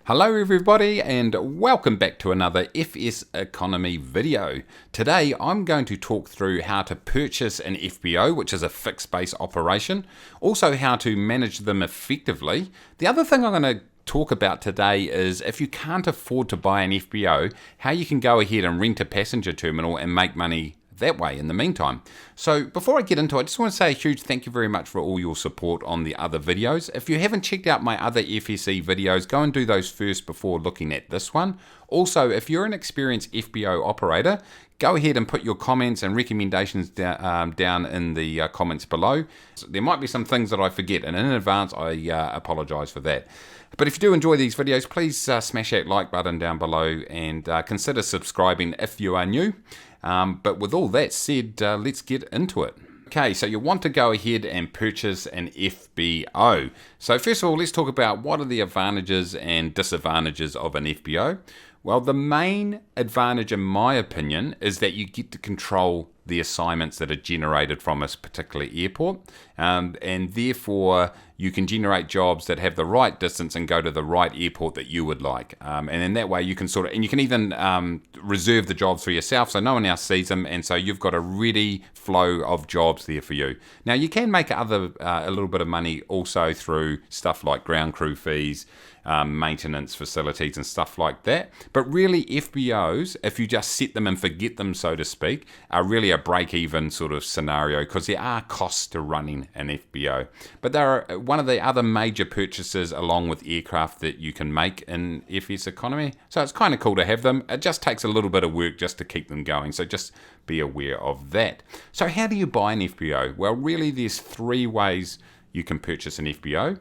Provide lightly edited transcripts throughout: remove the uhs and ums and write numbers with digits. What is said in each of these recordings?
Hello everybody and welcome back to another FSEconomy video. Today I'm going to talk through how to purchase an FBO, which is a fixed base operation, also how to manage them effectively. The other thing I'm going to talk about today is if you can't afford to buy an FBO, how you can go ahead and rent a passenger terminal and make money that way in the meantime. So before I get into it, I just want to say a huge thank you very much for all your support on the other videos. If you haven't checked out my other FSE videos, go and do those first before looking at this one. Also, if you're an experienced FBO operator, go ahead and put your comments and recommendations down in the comments below. So there might be some things that I forget, and in advance I apologize for that. But if you do enjoy these videos, please smash that like button down below and consider subscribing if you are new. But with all that said, let's get into it. Okay, so you want to go ahead and purchase an FBO. So first of all, let's talk about what are the advantages and disadvantages of an FBO. Well, the main advantage, in my opinion, is that you get to control the assignments that are generated from a particular airport, and therefore you can generate jobs that have the right distance and go to the right airport that you would like. And in that way you can and you can even reserve the jobs for yourself so no one else sees them, and so you've got a ready flow of jobs there for you. Now you can make a little bit of money also through stuff like ground crew fees, maintenance facilities and stuff like that. But really FBOs, if you just set them and forget them, so to speak, are really a break-even sort of scenario because there are costs to running an FBO. But they're one of the other major purchases along with aircraft that you can make in FSEconomy. So it's kind of cool to have them. It just takes a little bit of work just to keep them going. So just be aware of that. So how do you buy an FBO? Well, really there's three ways you can purchase an FBO.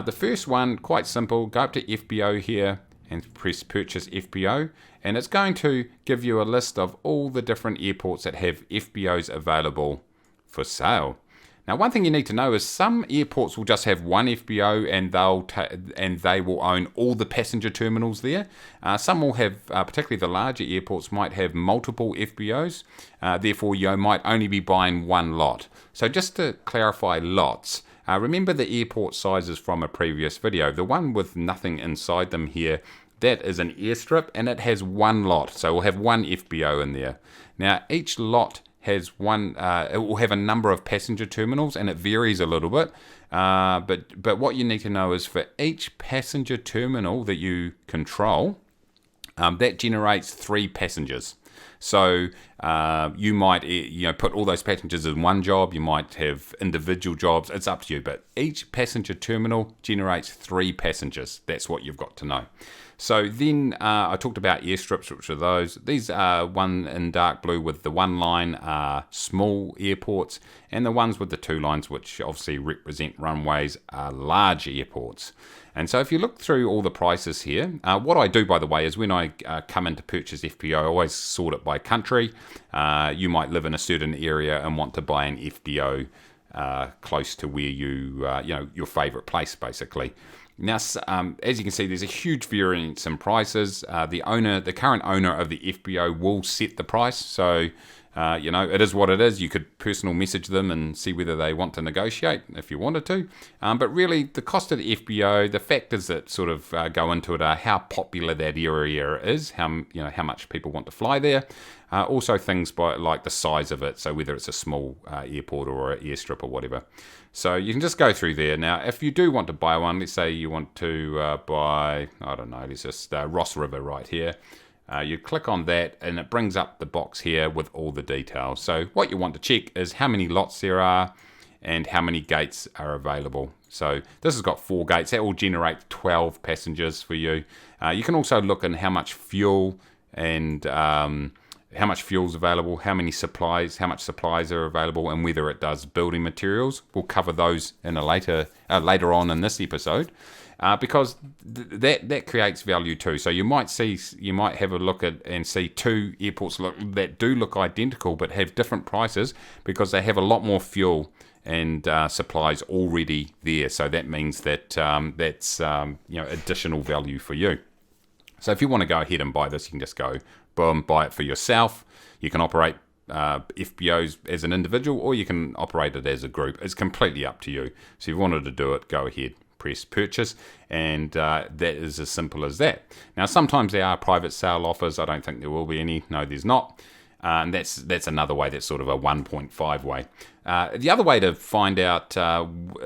The first one, quite simple, go up to FBO here and press purchase FBO, and it's going to give you a list of all the different airports that have FBOs available for sale. Now one thing you need to know is some airports will just have one FBO and they will own all the passenger terminals there. Some will have, particularly the larger airports, might have multiple FBOs, therefore you might only be buying one lot. So just to clarify lots, remember the airport sizes from a previous video. The one with nothing inside them here, that is an airstrip and it has one lot. So we'll have one FBO in there. Now each lot has one, it will have a number of passenger terminals and it varies a little bit. But what you need to know is for each passenger terminal that you control, that generates 3 passengers. So you might put all those passengers in one job, you might have individual jobs, it's up to you, but each passenger terminal generates 3 passengers. That's what you've got to know. So then I talked about airstrips, which are those. These are one in dark blue with the one line are small airports, and the ones with the 2 lines, which obviously represent runways, are large airports. And so if you look through all the prices here, what I do, by the way, is when I come in to purchase FBO, I always sort it by country. You might live in a certain area and want to buy an FBO close to where your favorite place, basically. Now, as you can see, there's a huge variance in prices. The current owner of the FBO will set the price. So, it is what it is. You could personal message them and see whether they want to negotiate if you wanted to. But really, the cost of the FBO, the factors that sort of go into it are how popular that area is, how much people want to fly there. Also things like the size of it, so whether it's a small airport or an airstrip or whatever. So you can just go through there. Now, if you do want to buy one, let's say you want to buy, I don't know, let's just Ross River right here. You click on that and it brings up the box here with all the details. So what you want to check is how many lots there are and how many gates are available. So this has got 4 gates. That will generate 12 passengers for you. You can also look in how much fuel and how much fuel's available, how much supplies are available, and whether it does building materials. We'll cover those in a later on in this episode, because that creates value too. So you might have a look at and see 2 airports that do look identical but have different prices because they have a lot more fuel and supplies already there. So that means that that's additional value for you. So if you want to go ahead and buy this, you can just go, boom, buy it for yourself. You can operate FBOs as an individual, or you can operate it as a group. It's completely up to you. So if you wanted to do it, go ahead. press purchase, and that is as simple as that. Now, sometimes there are private sale offers. I don't think there will be any. No, there's not. And that's another way. That's sort of a 1.5 way. The other way to find out FBOs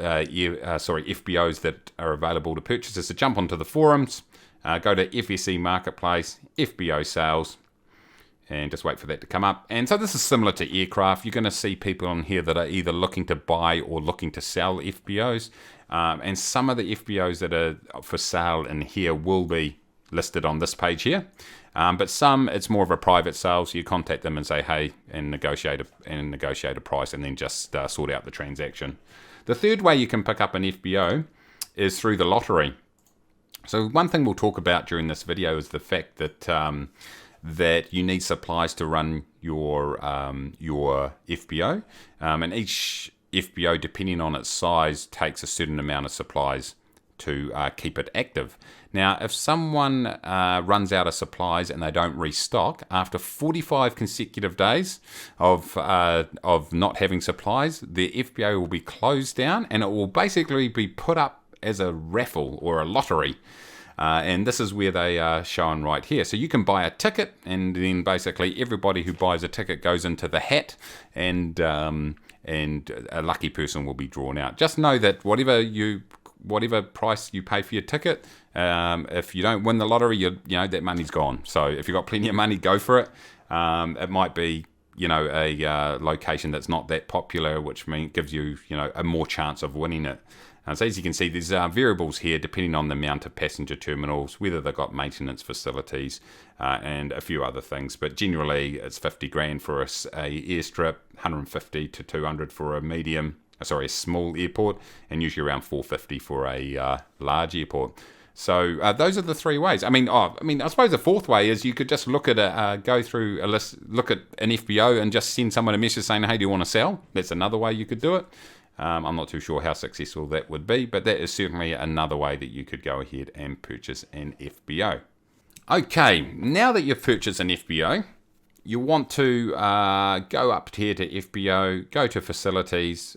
that are available to purchase is to jump onto the forums, go to FSE Marketplace, FBO Sales, and just wait for that to come up. And so this is similar to aircraft. You're going to see people on here that are either looking to buy or looking to sell FBOs. And some of the FBOs that are for sale in here will be listed on this page here. But some, it's more of a private sale, so you contact them and say, hey, and negotiate a price, and then just sort out the transaction. The third way you can pick up an FBO is through the lottery. So one thing we'll talk about during this video is the fact that that you need supplies to run your FBO, and each FBO, depending on its size, takes a certain amount of supplies to keep it active. Now, if someone runs out of supplies and they don't restock, after 45 consecutive days of not having supplies, the FBO will be closed down, and it will basically be put up as a raffle or a lottery. And this is where they are shown right here. So you can buy a ticket, and then basically everybody who buys a ticket goes into the hat, and a lucky person will be drawn out. Just know that whatever price you pay for your ticket, if you don't win the lottery, you know that money's gone. So if you've got plenty of money, go for it. It might be a location that's not that popular, which gives you a more chance of winning it. So as you can see, there's variables here depending on the amount of passenger terminals, whether they've got maintenance facilities, and a few other things. But generally, it's 50 grand for a airstrip, 150 to 200 for a small airport, and usually around 450 for a large airport. So those are the three ways. I suppose the fourth way is you could just look at go through a list, look at an FBO, and just send someone a message saying, "Hey, do you want to sell?" That's another way you could do it. I'm not too sure how successful that would be, but that is certainly another way that you could go ahead and purchase an FBO. Okay, now that you've purchased an FBO, you want to go up here to FBO, go to facilities.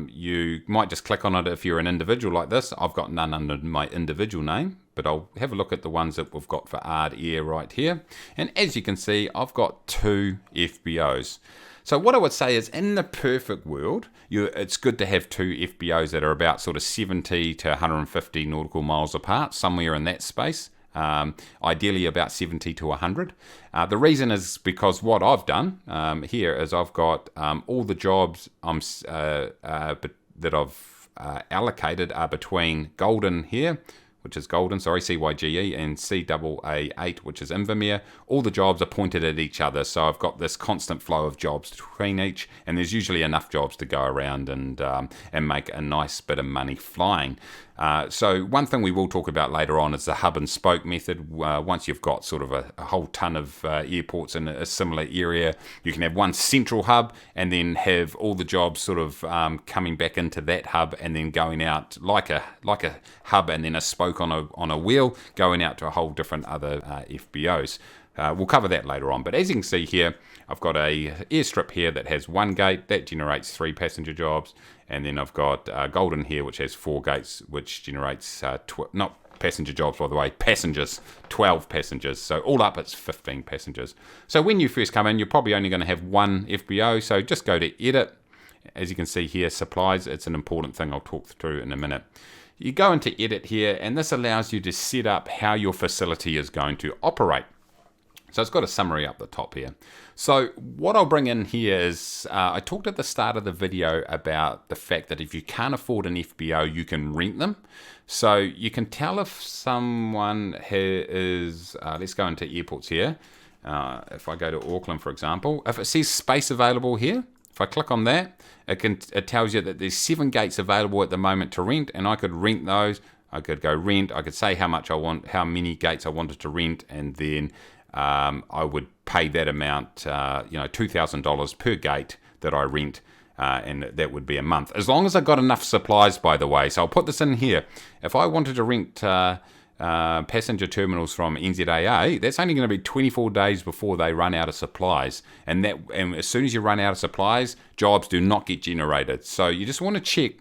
You might just click on it if you're an individual like this. I've got none under my individual name, but I'll have a look at the ones that we've got for Ard Air right here. And as you can see, I've got 2 FBOs. So what I would say is, in the perfect world, it's good to have 2 FBOs that are about sort of 70 to 150 nautical miles apart, somewhere in that space. Ideally about 70 to 100. The reason is because what I've done here is I've got all the jobs that I've allocated are between Golden here, which is Golden, CYGE, and CAA8, which is Invermere. All the jobs are pointed at each other, so I've got this constant flow of jobs between each, and there's usually enough jobs to go around and make a nice bit of money flying. So one thing we will talk about later on is the hub and spoke method. Once you've got sort of a whole ton of airports in a similar area, you can have one central hub and then have all the jobs sort of coming back into that hub and then going out like a hub and then a spoke on a wheel going out to a whole different other FBOs. We'll cover that later on. But as you can see here, I've got a airstrip here that has 1 gate that generates 3 passenger jobs, and then I've got Golden here which has 4 gates which generates not passenger jobs, by the way, passengers, 12 passengers. So all up it's 15 passengers. So when you first come in, you're probably only going to have 1 FBO, so just go to edit. As you can see here, supplies, it's an important thing I'll talk through in a minute. You go into edit here, and this allows you to set up how your facility is going to operate. So it's got a summary up the top here. So what I'll bring in here is, I talked at the start of the video about the fact that if you can't afford an FBO, you can rent them. So you can tell if someone is, let's go into airports here. If I go to Auckland, for example, if it says space available here, if I click on that, it tells you that there's 7 gates available at the moment to rent, and I could rent those. I could go rent, I could say how much I want, how many gates I wanted to rent, and then I would pay that amount, $2,000 per gate that I rent, and that would be a month. As long as I got enough supplies, by the way. So I'll put this in here. If I wanted to rent passenger terminals from NZAA, that's only going to be 24 days before they run out of supplies. And as soon as you run out of supplies, jobs do not get generated. So you just want to check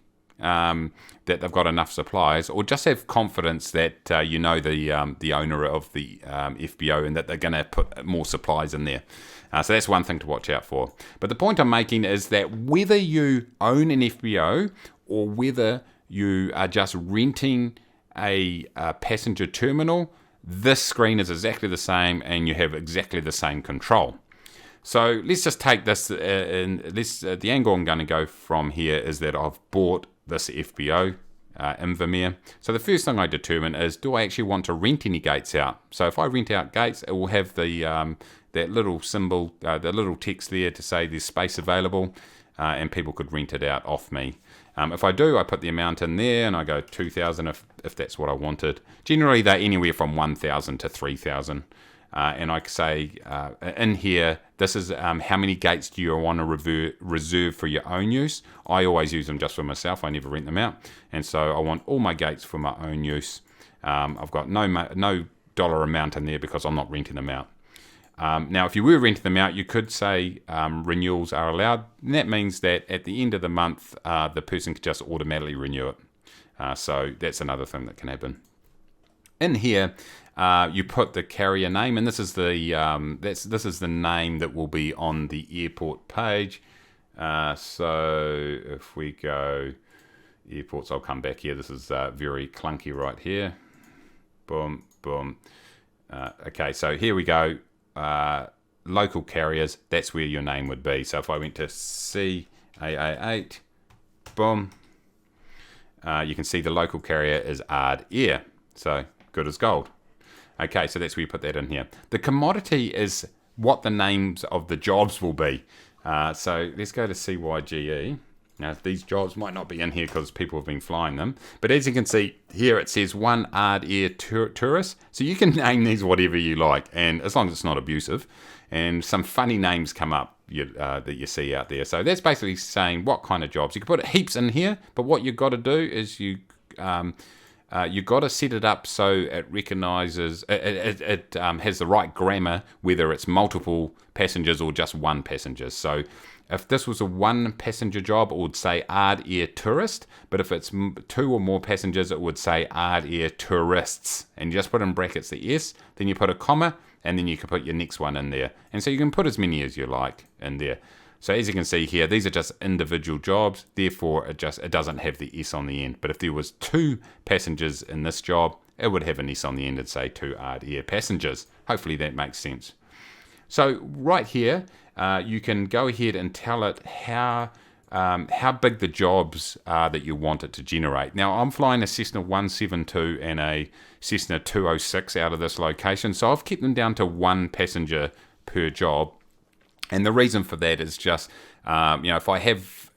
that they've got enough supplies, or just have confidence that you know the owner of the FBO and that they're going to put more supplies in there. So that's one thing to watch out for. But the point I'm making is that whether you own an FBO or whether you are just renting a passenger terminal, this screen is exactly the same and you have exactly the same control. So let's just take this, the angle I'm going to go from here is that I've bought this FBO, Invermere. So the first thing I determine is, do I actually want to rent any gates out? So if I rent out gates, it will have the that little symbol, the little text there to say there's space available, and people could rent it out off me. If I do, I put the amount in there and I go 2,000 if that's what I wanted. Generally, they're anywhere from 1,000 to 3,000. And I say in here, this is how many gates do you want to reserve for your own use. I always use them just for myself. I never rent them out. And so I want all my gates for my own use. I've got no dollar amount in there because I'm not renting them out. Now, if you were renting them out, you could say renewals are allowed. And that means that at the end of the month, the person could just automatically renew it. So that's another thing that can happen. In here, you put the carrier name, and this is the this is the name that will be on the airport page. So if we go airports, I'll come back here. This is very clunky right here. Boom, boom. Okay, so here we go. Local carriers, that's where your name would be. So if I went to CAA8, boom, you can see the local carrier is Ard Air. So good as gold. Okay, so that's where you put that in here. The commodity is what the names of the jobs will be. So let's go to CYGE. Now, these jobs might not be in here because people have been flying them. But as you can see here, it says one Ard Air tourist. So you can name these whatever you like, and as long as it's not abusive. And some funny names come up that you see out there. So that's basically saying what kind of jobs. You can put heaps in here, but what you've got to do is you've got to set it up so it recognises, it has the right grammar, whether it's multiple passengers or just one passenger. So if this was a one passenger job, it would say Ard Air tourist, but if it's two or more passengers, it would say Ard Air tourists. And you just put in brackets the S, then you put a comma, and then you can put your next one in there. And so you can put as many as you like in there. So as you can see here, these are just individual jobs, therefore it doesn't have the S on the end. But if there was two passengers in this job, it would have an S on the end and say two Ard Air passengers. Hopefully that makes sense. So right here, you can go ahead and tell it how big the jobs are that you want it to generate. Now I'm flying a Cessna 172 and a Cessna 206 out of this location, so I've kept them down to one passenger per job. And the reason for that is just, if I have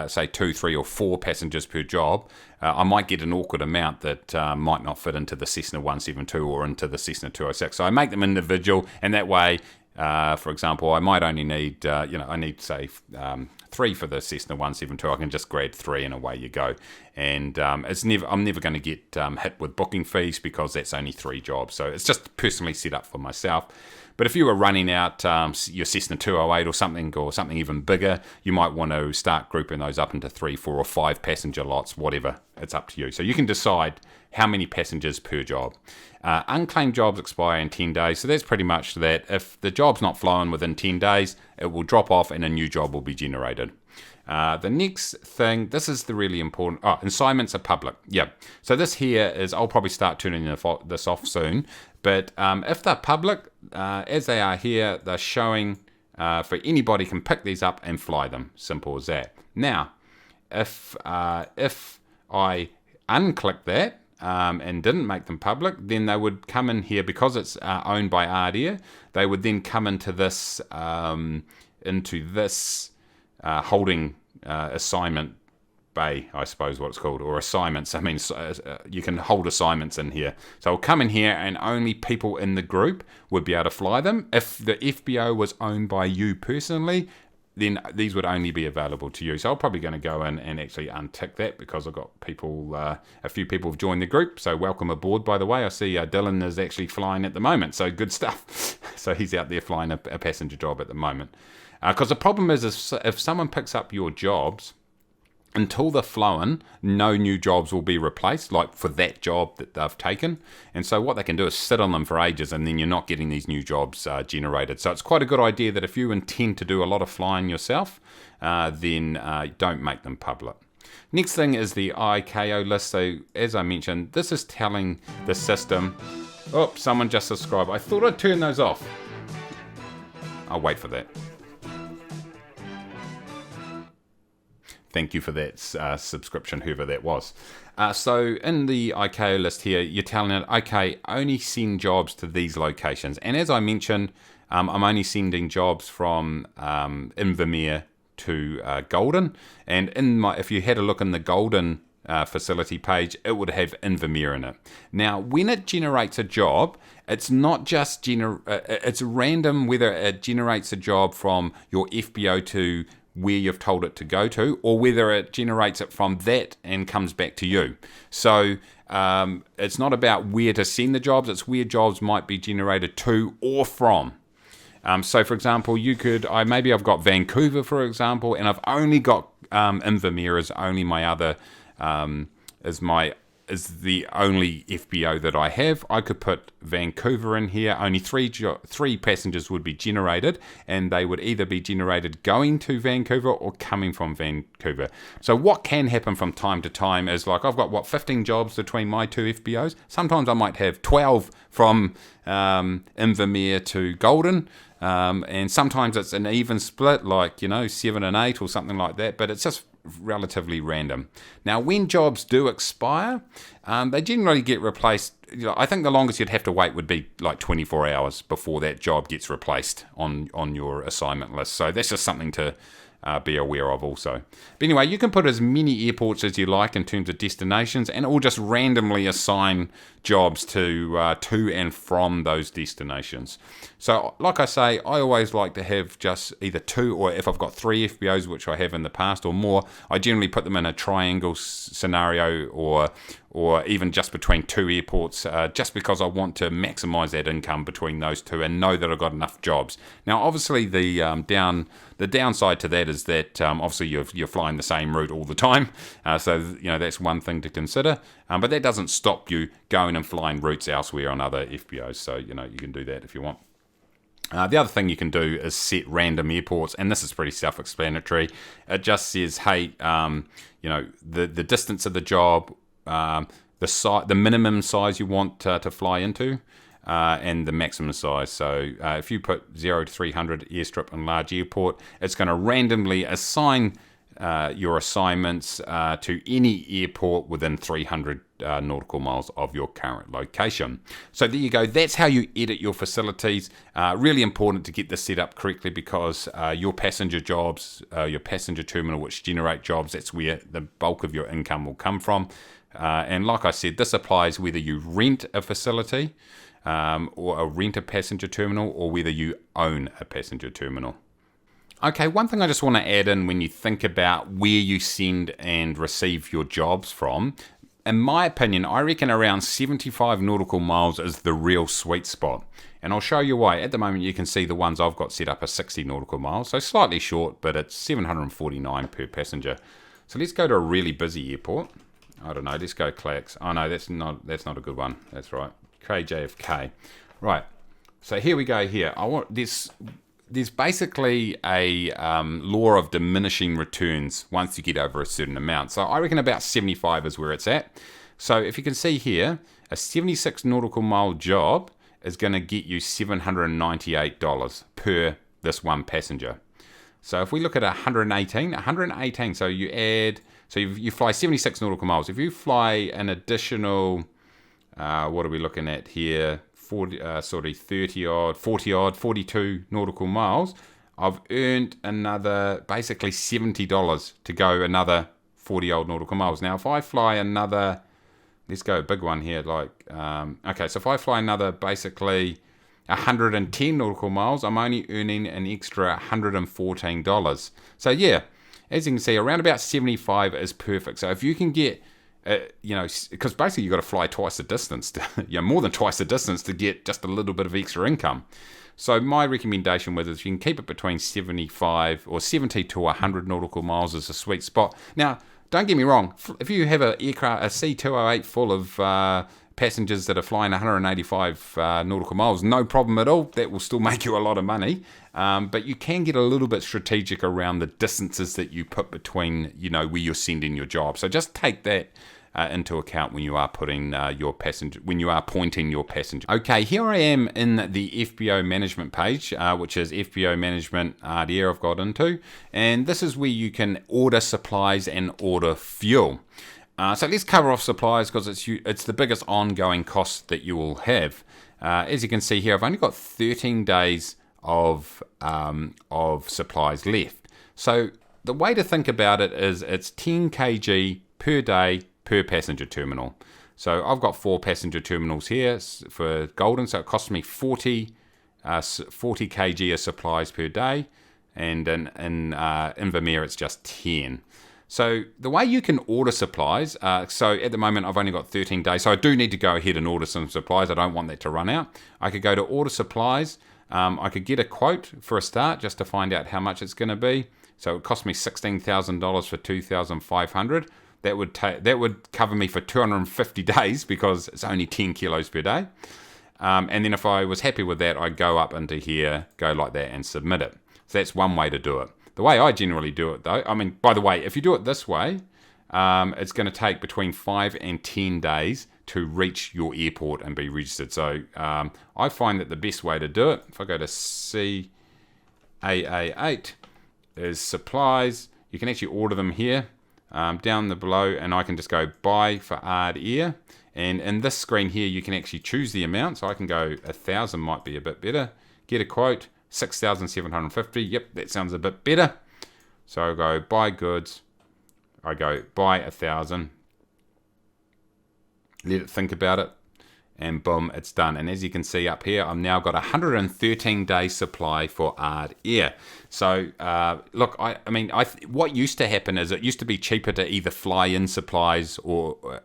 say 2, 3 or 4 passengers per job, I might get an awkward amount that might not fit into the Cessna 172 or into the Cessna 206. So I make them individual, and that way, for example, I might only need, I need say 3 for the Cessna 172. I can just grab 3 and away you go. And I'm never going to get hit with booking fees because that's only 3 jobs. So it's just personally set up for myself. But if you were running out your Cessna 208 or something even bigger, you might want to start grouping those up into 3, 4 or 5 passenger lots, whatever. It's up to you. So you can decide how many passengers per job. Unclaimed jobs expire in 10 days. So that's pretty much that. If the job's not flowing within 10 days, it will drop off and a new job will be generated. The next thing, this is the really important, assignments are public. Yeah. So this here is, I'll probably start turning this off soon. But if they're public, as they are here, they're showing for anybody can pick these up and fly them. Simple as that. Now, if I unclick that and didn't make them public, then they would come in here because it's owned by Ard Air. They would then come into this holding assignment bay, I suppose what it's called, or assignments. I mean, you can hold assignments in here. So I'll come in here and only people in the group would be able to fly them. If the FBO was owned by you personally, then these would only be available to you. So I'm probably going to go in and actually untick that because I've got people, a few people have joined the group. So welcome aboard, by the way. I see Dylan is actually flying at the moment. So good stuff. So he's out there flying a passenger job at the moment. Because the problem is if someone picks up your jobs, until they're flowing, no new jobs will be replaced, like for that job that they've taken. And so what they can do is sit on them for ages, and then you're not getting these new jobs generated. So it's quite a good idea that if you intend to do a lot of flying yourself, then don't make them public. Next thing is the ICAO list. So as I mentioned, this is telling the system, oh, someone just subscribed. I thought I'd turn those off. I'll wait for that. Thank you for that subscription, whoever that was. So in the ICAO list here, you're telling it, okay, only send jobs to these locations. And as I mentioned, I'm only sending jobs from Invermere to Golden. And if you had a look in the Golden facility page, it would have Invermere in it. Now, when it generates a job, it's not just it's random whether it generates a job from your FBO to where you've told it to go to, or whether it generates it from that and comes back to you. So it's not about where to send the jobs, it's where jobs might be generated to or from. So for example, you could, maybe I've got Vancouver, for example, and I've only got Invermere as only my other, is the only FBO that I have. I could put Vancouver in here. Only three passengers would be generated, and they would either be generated going to Vancouver or coming from Vancouver. So what can happen from time to time is, like, I've got 15 jobs between my two FBOs. Sometimes I might have 12 from Invermere to Golden, and sometimes it's an even split, like 7 and 8 or something like that. But it's just relatively random. Now, when jobs do expire, they generally get replaced. I think the longest you'd have to wait would be like 24 hours before that job gets replaced on your assignment list. So that's just something to be aware of also. But anyway, you can put as many airports as you like in terms of destinations, and it will just randomly assign jobs to and from those destinations. So like I say, I always like to have just either 2, or if I've got 3 FBOs, which I have in the past, or more, I generally put them in a triangle scenario, or even just between 2 airports, just because I want to maximize that income between those 2 and know that I've got enough jobs. Now, obviously, the downside to that is that obviously you're flying the same route all the time, so that's one thing to consider. But that doesn't stop you going and flying routes elsewhere on other FBOs. So you can do that if you want. The other thing you can do is set random airports, and this is pretty self-explanatory. It just says, hey, the distance of the job, the minimum size you want to fly into, and the maximum size. So if you put 0 to 300 airstrip and large airport, it's going to randomly assign your assignments to any airport within 300 nautical miles of your current location. So there you go. That's how you edit your facilities. Really important to get this set up correctly, because your passenger jobs, your passenger terminal, which generate jobs, that's where the bulk of your income will come from. And like I said, this applies whether you rent a facility or rent a passenger terminal, or whether you own a passenger terminal. Okay, one thing I just want to add in when you think about where you send and receive your jobs from, in my opinion, I reckon around 75 nautical miles is the real sweet spot. And I'll show you why. At the moment, you can see the ones I've got set up are 60 nautical miles, so slightly short, but it's $749 per passenger. So let's go to a really busy airport. I don't know, let's go Clax. Oh no, that's not a good one. That's right, KJFK. Right, so here we go here. There's basically a law of diminishing returns once you get over a certain amount. So I reckon about 75 is where it's at. So if you can see here, a 76 nautical mile job is going to get you $798 per this one passenger. So if we look at 118, so you fly 76 nautical miles. If you fly an additional, what are we looking at here? 42 nautical miles, I've earned another basically $70 to go another 40 odd nautical miles. Now, if I fly another, let's go a big one here, so if I fly another basically 110 nautical miles, I'm only earning an extra $114. So yeah, as you can see, around about 75 is perfect. So if you can get because basically you've got to fly twice the distance, more than twice the distance to get just a little bit of extra income. So my recommendation was, if you can keep it between 75 or 70 to 100 nautical miles is a sweet spot. Now, don't get me wrong, if you have a C208 full of passengers that are flying 185 nautical miles, no problem at all. That will still make you a lot of money. But you can get a little bit strategic around the distances that you put between, where you're sending your job. So just take that into account when you are pointing your passenger. Okay, here I am in the FBO management page, which is FBO management RDR I've got into, and this is where you can order supplies and order fuel. So let's cover off supplies because it's the biggest ongoing cost that you will have. As you can see here, I've only got 13 days of supplies left. So the way to think about it is it's 10 kg per day per passenger terminal. So I've got 4 passenger terminals here for Golden, so it costs me 40 kg of supplies per day, and in Vermeer it's just 10. So the way you can order supplies, so at the moment I've only got 13 days, so I do need to go ahead and order some supplies. I don't want that to run out. I could go to order supplies. I could get a quote for a start just to find out how much it's going to be. So it cost me $16,000 for 2,500. That would cover me for 250 days because it's only 10 kilos per day. And then if I was happy with that, I'd go up into here, go like that and submit it. So that's one way to do it. The way I generally do it though, by the way, if you do it this way, it's going to take between 5 and 10 days to reach your airport and be registered. So I find that the best way to do it, if I go to CAA8, is supplies. You can actually order them here. Down the below, and I can just go buy for RDR, and in this screen here you can actually choose the amount. So I can go 1,000, might be a bit better. Get a quote, 6,750. Yep, that sounds a bit better. So I go buy goods, I go buy 1,000, let it think about it, and boom, it's done. And as you can see up here, I've now got 113 days supply for RDR. So look, what used to happen is it used to be cheaper to either fly in supplies or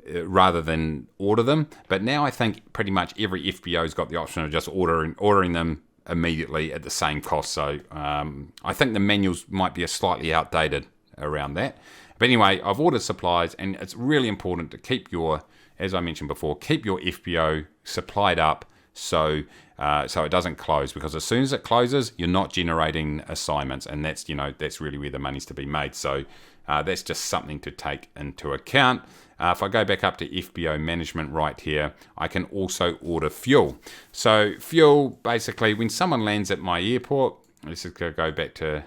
rather than order them. But now I think pretty much every FBO's got the option of just ordering them immediately at the same cost. So I think the manuals might be slightly outdated around that. But anyway, I've ordered supplies, and it's really important to keep your, as I mentioned before, keep your FBO supplied up so it doesn't close, because as soon as it closes, you're not generating assignments, and that's really where the money's to be made. So that's just something to take into account. If I go back up to FBO management right here, I can also order fuel. So fuel, basically, when someone lands at my airport, let's just go back to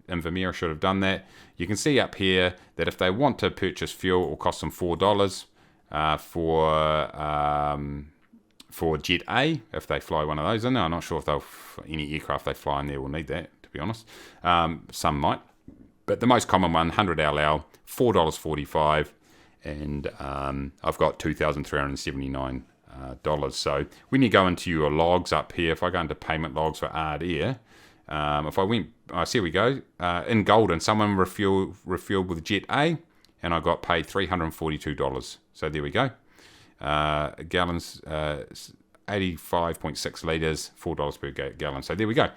Vermeer, I should have done that. You can see up here that if they want to purchase fuel, it will cost them $4 for Jet A, if they fly one of those in there. I'm not sure if any aircraft they fly in there will need that, to be honest. Some might. But the most common one, 100 LL, $4.45, and I've got $2,379. So when you go into your logs up here, if I go into payment logs for RDR, if I went, here we go, in Golden, someone refueled with Jet A, and I got paid $342. So there we go. Gallons, 85.6 litres, $4 per gallon. So there we go.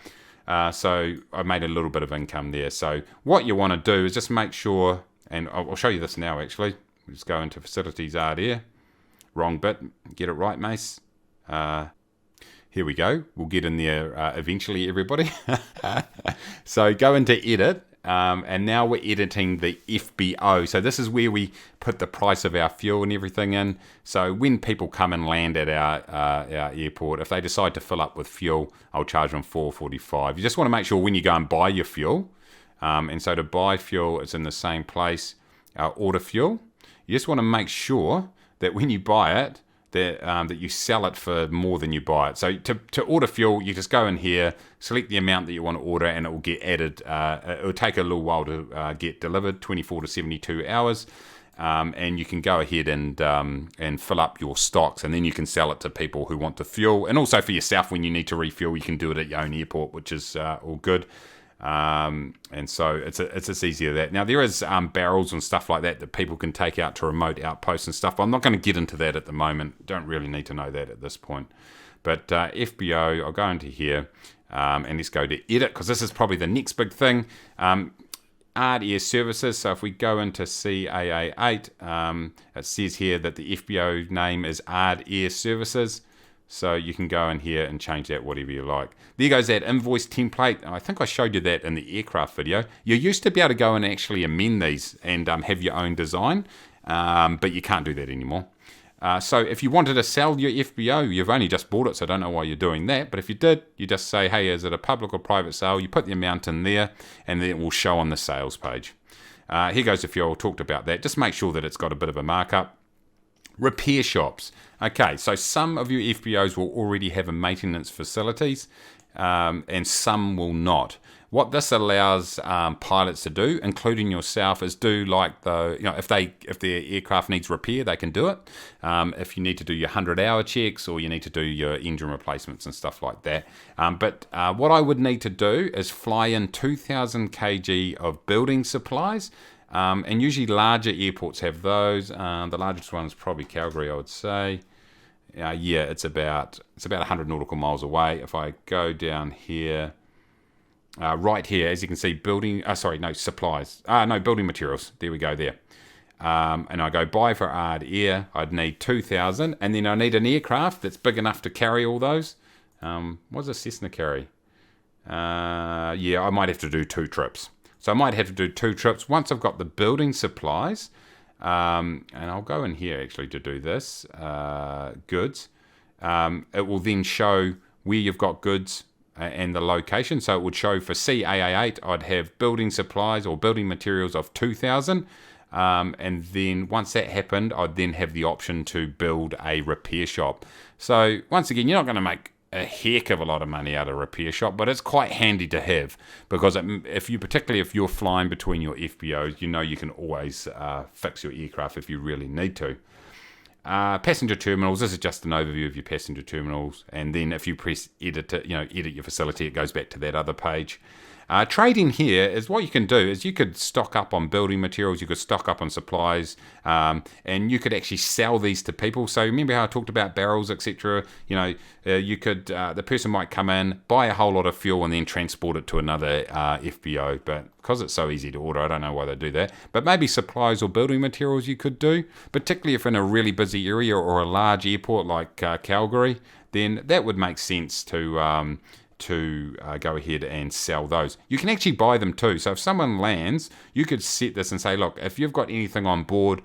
So I made a little bit of income there. So what you want to do is just make sure, and I'll show you this now actually. Just go into facilities RDR. Wrong bit. Get it right, Mace. Here we go. We'll get in there eventually, everybody. So go into edit. And now we're editing the FBO. So this is where we put the price of our fuel and everything in. So when people come and land at our airport, if they decide to fill up with fuel, I'll charge them $4.45. You just want to make sure when you go and buy your fuel, and so to buy fuel, it's in the same place, order fuel. You just want to make sure that when you buy it, that you sell it for more than you buy it. So to order fuel, you just go in here, select the amount that you want to order, and it will get added. It will take a little while to get delivered, 24 to 72 hours. And you can go ahead and fill up your stocks, and then you can sell it to people who want to fuel. And also for yourself, when you need to refuel, you can do it at your own airport, which is all good. And so it's as easy as that. Now there is barrels and stuff like that people can take out to remote outposts and stuff, but I'm not going to get into that at the moment. Don't really need to know that at this point. But FBO, I'll go into here and let's go to edit, because this is probably the next big thing. Ard Air Services. So if we go into CAA8, it says here that the FBO name is Ard Air Services. So you can go in here and change that whatever you like. There goes that invoice template. I think I showed you that in the aircraft video. You used to be able to go and actually amend these and have your own design, but you can't do that anymore. So if you wanted to sell your FBO, you've only just bought it, so I don't know why you're doing that. But if you did, you just say, hey, is it a public or private sale? You put the amount in there, and then it will show on the sales page. Here goes a few I talked about that. Just make sure that it's got a bit of a markup. Repair shops. Okay, so some of your FBOs will already have a maintenance facilities, and some will not. What this allows pilots to do, including yourself, is do like if their aircraft needs repair, they can do it. If you need to do your 100-hour checks or you need to do your engine replacements and stuff like that. But what I would need to do is fly in 2,000 kg of building supplies. And usually larger airports have those. The largest one is probably Calgary, I would say. Yeah, it's about 100 nautical miles away. If I go down here, right here, as you can see, building materials. There we go there. And I go buy for Ard Air. I'd need 2,000, and then I need an aircraft that's big enough to carry all those. What does a Cessna carry? Yeah, I might have to do 2 trips. So I might have to do 2 trips. Once I've got the building supplies, and I'll go in here actually to do this, goods. It will then show where you've got goods and the location. So it would show for CAA8, I'd have building supplies or building materials of 2,000. And then once that happened, I'd then have the option to build a repair shop. So once again, you're not going to make a heck of a lot of money out of a repair shop, but it's quite handy to have, because particularly if you're flying between your FBOs, you can always fix your aircraft if you really need to. Passenger terminals, this is just an overview of your passenger terminals, and then if you press edit your facility, it goes back to that other page. Trading here is what you can do is you could stock up on building materials, you could stock up on supplies, and you could actually sell these to people. So remember how I talked about barrels, etc. You could the person might come in, buy a whole lot of fuel, and then transport it to another FBO. But because it's so easy to order, I don't know why they do that. But maybe supplies or building materials you could do, particularly if in a really busy area or a large airport like Calgary, then that would make sense to go ahead and sell those. You can actually buy them too. So if someone lands, you could set this and say, look, if you've got anything on board,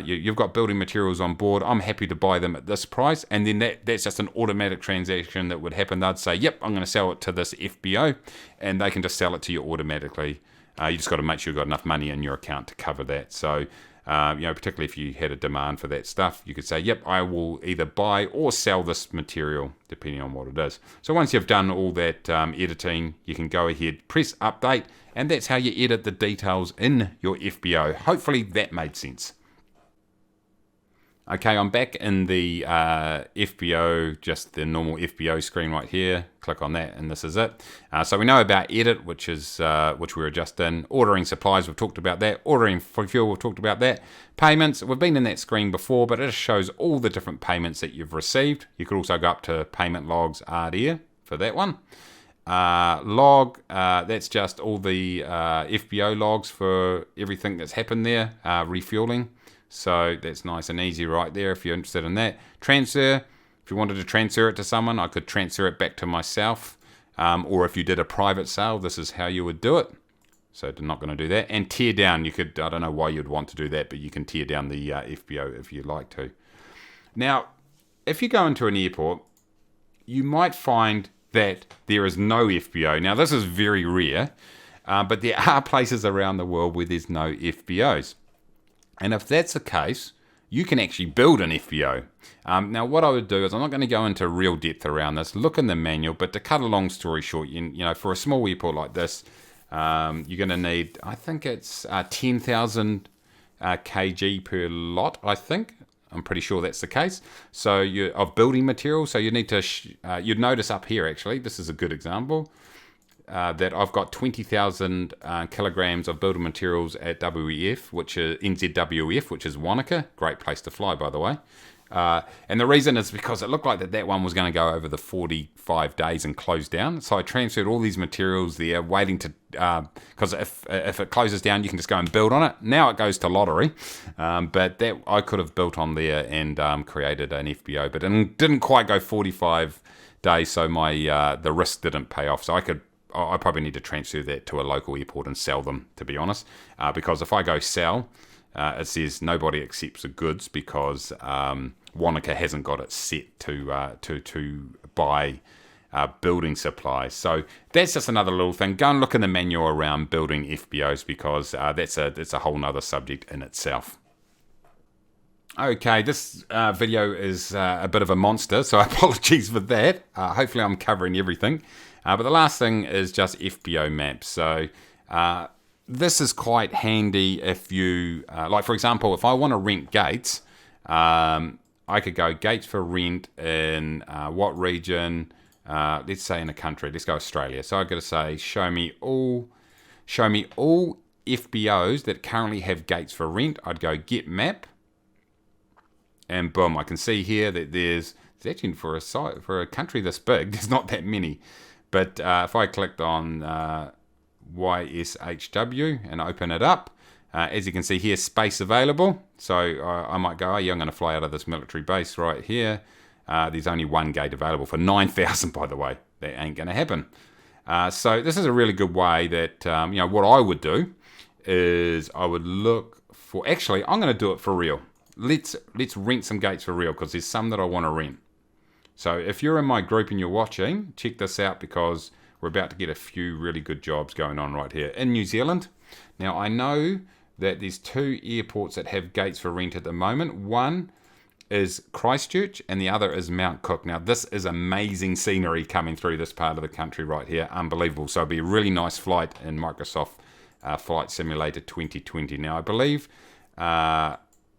you've got building materials on board, I'm happy to buy them at this price. And then that's just an automatic transaction that would happen. They'd say, yep, I'm going to sell it to this FBO, and they can just sell it to you automatically. You just got to make sure you've got enough money in your account to cover that. So particularly if you had a demand for that stuff, you could say, yep, I will either buy or sell this material, depending on what it is. So once you've done all that editing, you can go ahead, press update, and that's how you edit the details in your FBO. Hopefully that made sense. Okay, I'm back in the FBO, just the normal FBO screen right here. Click on that, and this is it. So we know about edit, which we were just in. Ordering supplies, we've talked about that. Ordering fuel, we've talked about that. Payments, we've been in that screen before, but it just shows all the different payments that you've received. You could also go up to payment logs, Ard Air for that one. Log, that's just all the FBO logs for everything that's happened there, refueling. So that's nice and easy right there if you're interested in that. Transfer, if you wanted to transfer it to someone, I could transfer it back to myself. Or if you did a private sale, this is how you would do it. So I'm not going to do that. And tear down, you could, I don't know why you'd want to do that, but you can tear down the FBO if you like to. Now, if you go into an airport, you might find that there is no FBO. Now, this is very rare, but there are places around the world where there's no FBOs. And if that's the case, you can actually build an FBO. Now, what I would do is, I'm not going to go into real depth around this, look in the manual, but to cut a long story short, for a small airport like this, you're going to need, I think it's 10,000 kg per lot, I think. I'm pretty sure that's the case. So of building materials, so you need to, you'd notice up here actually, this is a good example, that I've got 20,000 kilograms of building materials at WEF, which is NZWF, which is Wanaka. Great place to fly, by the way. And the reason is because it looked like that one was going to go over the 45 days and close down. So I transferred all these materials there, waiting to, because if it closes down, you can just go and build on it. Now it goes to lottery, but that I could have built on there and created an FBO, but it didn't quite go 45 days, so my the risk didn't pay off. So I probably need to transfer that to a local airport and sell them, to be honest, because if I go sell, it says nobody accepts the goods because Wanaka hasn't got it set to buy building supplies. So that's just another little thing. Go and look in the manual around building FBOs, because that's a whole nother subject in itself. Okay, this video is a bit of a monster, so apologies for that. Hopefully I'm covering everything. But the last thing is just FBO maps. So this is quite handy if you, like for example, if I want to rent gates, I could go gates for rent in what region, let's say in a country, let's go Australia. So I've got to say, show me all FBOs that currently have gates for rent. I'd go get map, and boom, I can see here that there's actually for a country this big, there's not that many. But if I clicked on YSHW and open it up, as you can see here, space available. So I might go, oh yeah, I'm going to fly out of this military base right here. There's only one gate available for 9,000, by the way. That ain't going to happen. So this is a really good way that, what I would do is I would look for, actually, I'm going to do it for real. Let's rent some gates for real, because there's some that I want to rent. So if you're in my group and you're watching, check this out, because we're about to get a few really good jobs going on right here in New Zealand. Now, I know that there's 2 airports that have gates for rent at the moment. One is Christchurch and the other is Mount Cook. Now, this is amazing scenery coming through this part of the country right here. Unbelievable. So it'll be a really nice flight in Microsoft Flight Simulator 2020. Now, I believe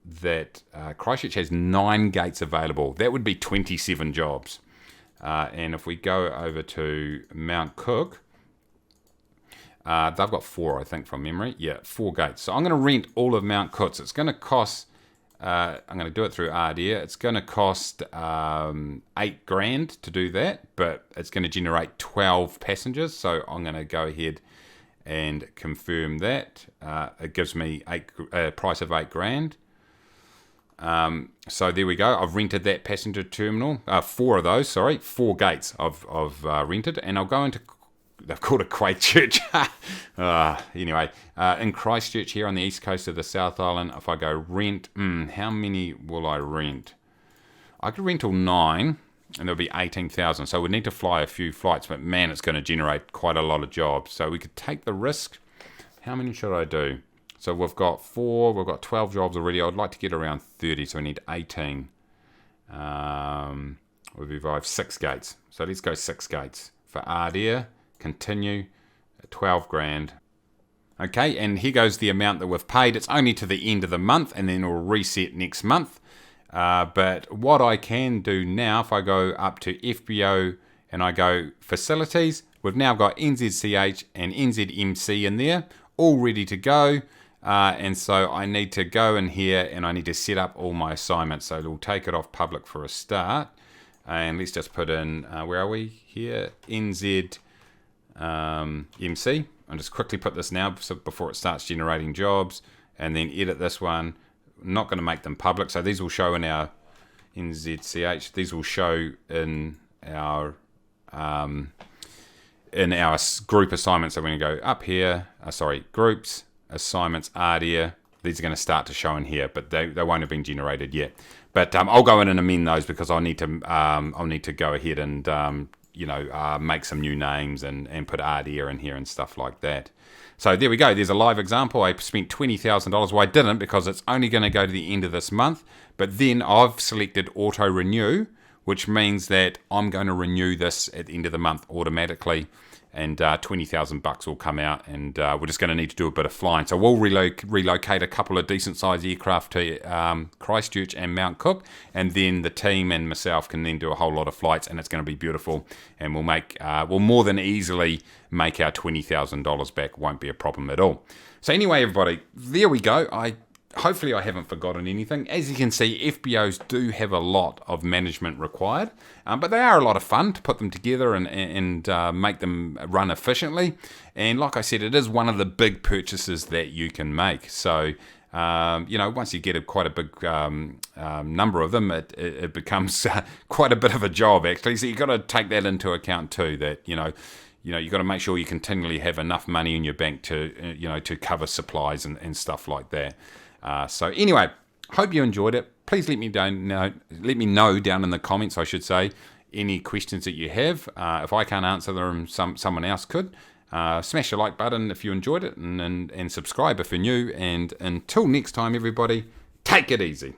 that Christchurch has 9 gates available. That would be 27 jobs. And if we go over to Mount Cook, they've got 4, I think, from memory. Yeah, 4 gates. So I'm going to rent all of Mount Cook. It's going to cost, I'm going to do it through Ardia. It's going to cost $8,000 to do that, but it's going to generate 12 passengers. So I'm going to go ahead and confirm that. It gives me a price of $8,000. So there we go. I've rented that passenger terminal. 4 of those, 4 gates I've rented, and I'll go into, they've called it Christchurch. Anyway, in Christchurch here on the east coast of the South Island, if I go rent, how many will I rent? I could rent all 9, and there'll be 18,000. So we need to fly a few flights, but man, it's going to generate quite a lot of jobs. So we could take the risk. How many should I do? So we've got 4, we've got 12 jobs already. I'd like to get around 30, so we need 18. We've revived 6 gates. So let's go 6 gates. For Ardia, continue, $12,000. Okay, and here goes the amount that we've paid. It's only to the end of the month, and then it'll reset next month. But what I can do now, if I go up to FBO and I go facilities, we've now got NZCH and NZMC in there, all ready to go. And so I need to go in here and I need to set up all my assignments. So we'll take it off public for a start. And let's just put in, where are we here? NZ MC. I'll just quickly put this now before it starts generating jobs, and then edit this one. I'm not going to make them public. So these will show in our NZCH. These will show in our group assignments. So we're going to go up here, groups, assignments, Ardia. These are going to start to show in here, but they won't have been generated yet. But I'll go in and amend those, because I'll need to go ahead and make some new names and put Ardia in here and stuff like that. So there we go. There's a live example. I spent $20,000. Well, I didn't, because it's only going to go to the end of this month. But then I've selected auto renew, which means that I'm going to renew this at the end of the month automatically, and $20,000 will come out, and we're just going to need to do a bit of flying. So we'll relocate a couple of decent-sized aircraft to Christchurch and Mount Cook, and then the team and myself can then do a whole lot of flights, and it's going to be beautiful, and we'll more than easily make our $20,000 back. Won't be a problem at all. So anyway, everybody, there we go. I hopefully I haven't forgotten anything. As you can see, FBOs do have a lot of management required, but they are a lot of fun to put them together and make them run efficiently. And like I said, it is one of the big purchases that you can make. So, once you get quite a big number of them, it becomes quite a bit of a job, actually. So you've got to take that into account too, that, you've got to make sure you continually have enough money in your bank to, to cover supplies and stuff like that. So anyway, hope you enjoyed it. Please let me know down in the comments, I should say, any questions that you have. If I can't answer them, someone else could. Smash the like button if you enjoyed it, and subscribe if you're new. And until next time, everybody, take it easy.